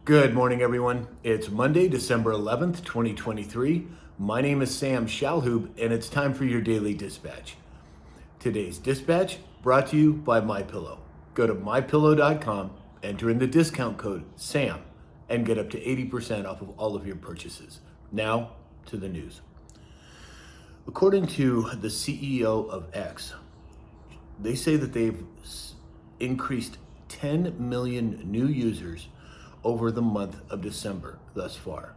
Good morning, everyone. It's Monday, December 11th, 2023. My name is Sam Shalhoub, and it's time for your daily dispatch. Today's dispatch brought to you by MyPillow. Go to mypillow.com, enter in the discount code SAM, and get up to 80% off of all of your purchases. Now, to the news. According to the CEO of X, they say that they've increased 10 million new users over the month of December thus far.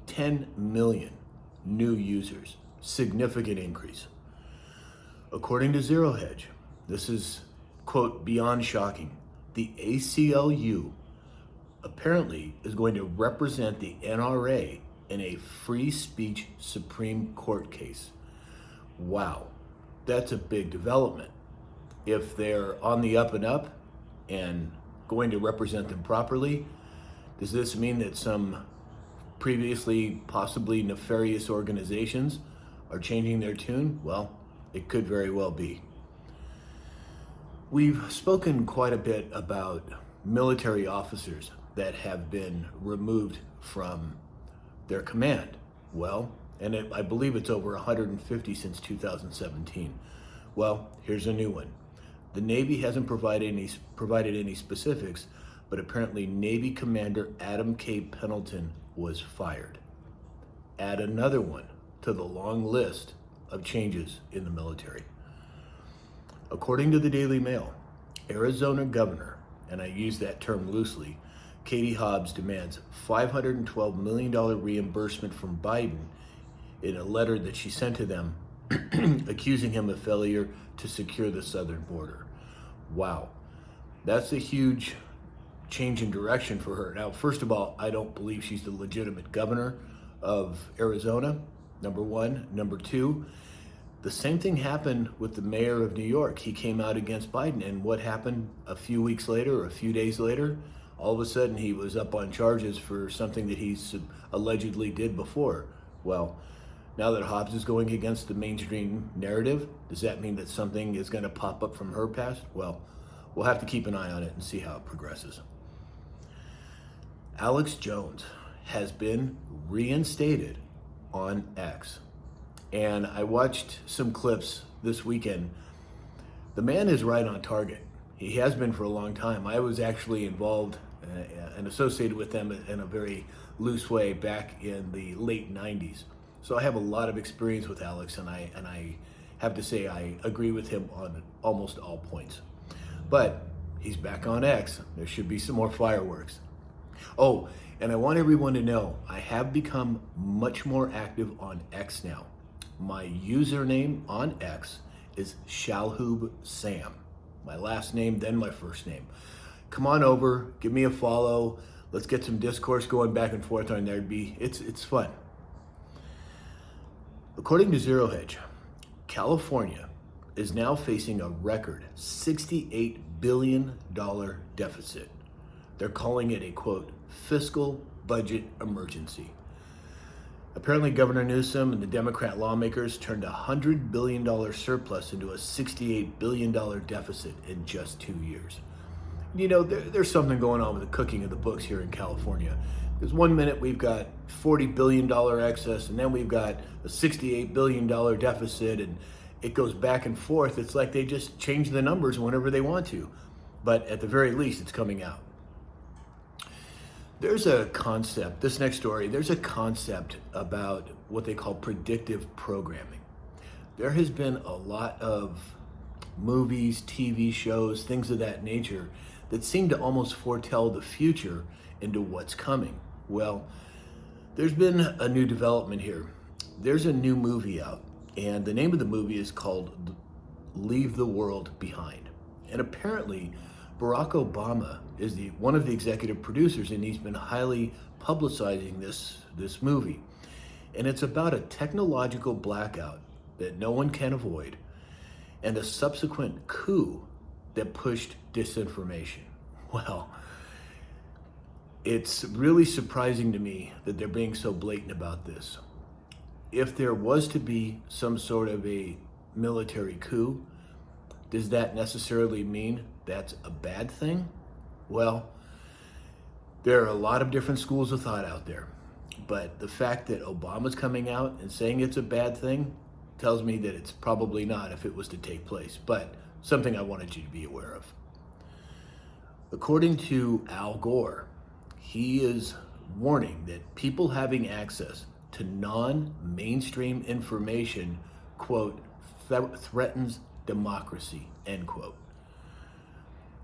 10 million new users, significant increase. According to Zero Hedge, this is, quote, beyond shocking. The ACLU apparently is going to represent the NRA in a free speech Supreme Court case. Wow, that's a big development. If they're on the up and up and going to represent them properly, does this mean that some previously possibly nefarious organizations are changing their tune? Well, it could very well be. We've spoken quite a bit about military officers that have been removed from their command. Well, I believe it's over 150 since 2017. Well, here's a new one. The Navy hasn't provided any specifics, but apparently Navy Commander Adam K. Pendleton was fired. Add another one to the long list of changes in the military. According to the Daily Mail, Arizona Governor, and I use that term loosely, Katie Hobbs demands $512 million reimbursement from Biden in a letter that she sent to them accusing him of failure to secure the southern border. Wow, that's a huge change in direction for her. Now, first of all, I don't believe she's the legitimate governor of Arizona, number one. Number two, the same thing happened with the mayor of New York. He came out against Biden, and what happened a few weeks later or a few days later? All of a sudden, he was up on charges for something that he allegedly did before. Well, now that Hobbs is going against the mainstream narrative, does that mean that something is going to pop up from her past? Well, we'll have to keep an eye on it and see how it progresses. Alex Jones has been reinstated on X. And I watched some clips this weekend. The man is right on target. He has been for a long time. I was actually involved and associated with them in a very loose way back in the late 90s. So I have a lot of experience with Alex, and I have to say I agree with him on almost all points. But he's back on X. There should be some more fireworks. Oh, and I want everyone to know I have become much more active on X now. My username on X is Shalhoub Sam. My last name, then my first name. Come on over, give me a follow. Let's get some discourse going back and forth on there. It's fun. According to Zero Hedge, California is now facing a record $68 billion deficit. They're calling it a, quote, fiscal budget emergency. Apparently, Governor Newsom and the Democrat lawmakers turned a $100 billion surplus into a $68 billion deficit in just 2 years. You know, there's something going on with the cooking of the books here in California. Because one minute we've got $40 billion excess, and then we've got a $68 billion deficit, and it goes back and forth. It's like they just change the numbers whenever they want to. But at the very least, it's coming out. There's a concept, this next story, there's a concept about what they call predictive programming. There has been a lot of movies, TV shows, things of that nature that seem to almost foretell the future into what's coming. Well, there's been a new development here. There's a new movie out, and the name of the movie is called Leave the World Behind. And apparently, Barack Obama is one of the executive producers, and he's been highly publicizing this movie. And it's about a technological blackout that no one can avoid, and a subsequent coup that pushed disinformation. Well, it's really surprising to me that they're being so blatant about this. If there was to be some sort of a military coup, does that necessarily mean that's a bad thing? Well, There are a lot of different schools of thought out there, but the fact that Obama's coming out and saying it's a bad thing tells me that it's probably not if it was to take place, but something I wanted you to be aware of. According to Al Gore, he is warning that people having access to non-mainstream information, quote, threatens democracy, end quote.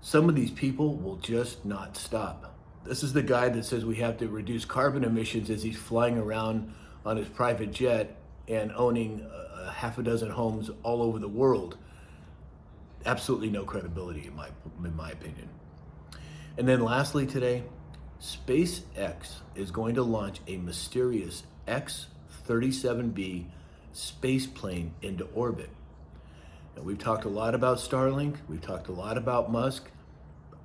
Some of these people will just not stop. This is the guy that says we have to reduce carbon emissions as he's flying around on his private jet and owning a half a dozen homes all over the world. Absolutely no credibility in my opinion. And then lastly today, SpaceX is going to launch a mysterious X-37B space plane into orbit. Now, we've talked a lot about Starlink, we've talked a lot about Musk,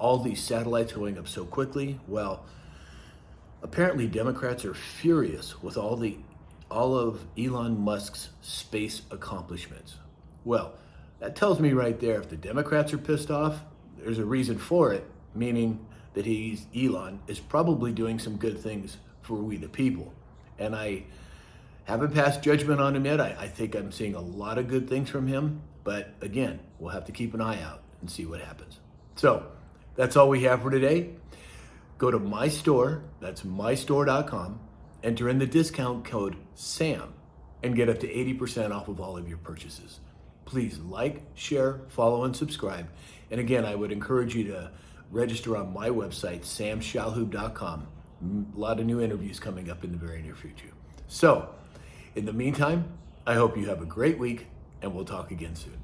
all these satellites going up so quickly. Well, apparently Democrats are furious with all of Elon Musk's space accomplishments. Well, that tells me right there, if the Democrats are pissed off, there's a reason for it, meaning that Elon is probably doing some good things for we the people. And I haven't passed judgment on him yet. I think I'm seeing a lot of good things from him, but again, we'll have to keep an eye out and see what happens. So that's all we have for today. Go to my store, that's mystore.com, enter in the discount code SAM, and get up to 80% off of all of your purchases. Please like, share, follow, and subscribe. And again, I would encourage you to register on my website, samshalhoub.com. A lot of new interviews coming up in the very near future. So, in the meantime, I hope you have a great week, and we'll talk again soon.